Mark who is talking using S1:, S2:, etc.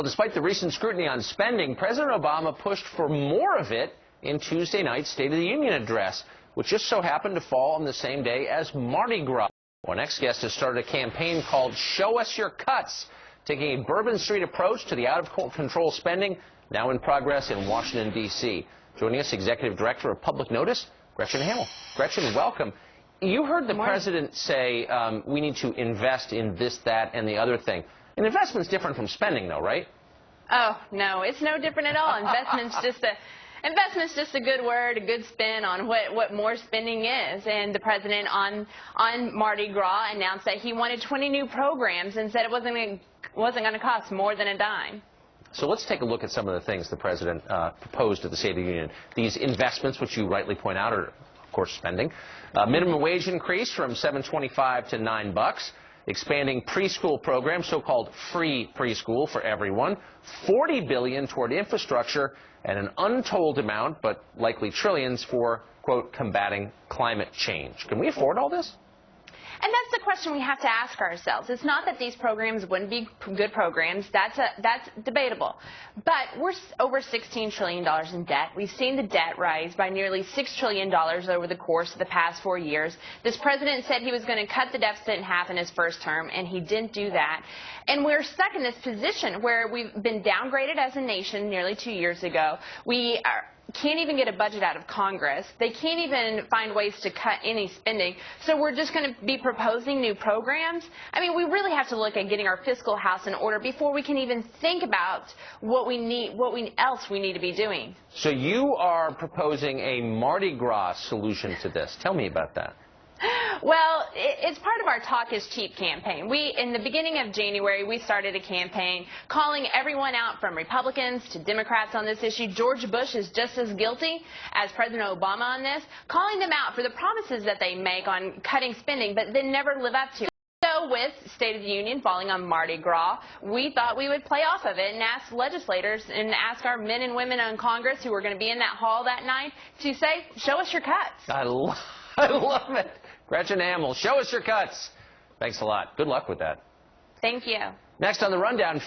S1: Despite the recent scrutiny on spending, President Obama pushed for more of it in Tuesday night's State of the Union address, which just so happened to fall on the same day as Mardi Gras. Our next guest has started a campaign called Show Us Your Cuts, taking a Bourbon Street approach to the out-of-control spending now in progress in Washington, D.C. Joining us, Executive Director of Public Notice, Gretchen Hamel. Gretchen, welcome. You heard the president say we need to invest in this, that, and the other thing. An investment's different from spending, though, right?
S2: Oh, no, it's no different at all. Investment's just a good word, a good spin on what more spending is. And the president on Mardi Gras announced that he wanted 20 new programs and said it wasn't going to cost more than a dime.
S1: So let's take a look at some of the things the president proposed at the State of the Union. These investments, which you rightly point out, are, of course, spending. Minimum wage increase from $7.25 to $9. Expanding preschool programs, so-called free preschool for everyone. $40 billion toward infrastructure, and an untold amount, but likely trillions, for, quote, combating climate change. Can we afford all this?
S2: And that's the question we have to ask ourselves. It's not that these programs wouldn't be good programs. That's debatable. But we're over $16 trillion in debt. We've seen the debt rise by nearly $6 trillion over the course of the past 4 years. This president said he was going to cut the deficit in half in his first term, and he didn't do that. And we're stuck in this position where we've been downgraded as a nation nearly 2 years ago. We can't even get a budget out of Congress. They can't even find ways to cut any spending. So we're just going to be proposing new programs. I mean, we really have to look at getting our fiscal house in order before we can even think about what else we need to be doing.
S1: So you are proposing a Mardi Gras solution to this. Tell me about that.
S2: Well, it's part of our Talk is Cheap campaign. In the beginning of January, we started a campaign calling everyone out, from Republicans to Democrats, on this issue. George Bush is just as guilty as President Obama on this, calling them out for the promises that they make on cutting spending, but then never live up to. So with State of the Union falling on Mardi Gras, we thought we would play off of it and ask legislators and ask our men and women in Congress who were going to be in that hall that night to say, show us your cuts.
S1: I love it. Gretchen Hamel, show us your cuts. Thanks a lot. Good luck with that.
S2: Thank you.
S1: Next on the rundown.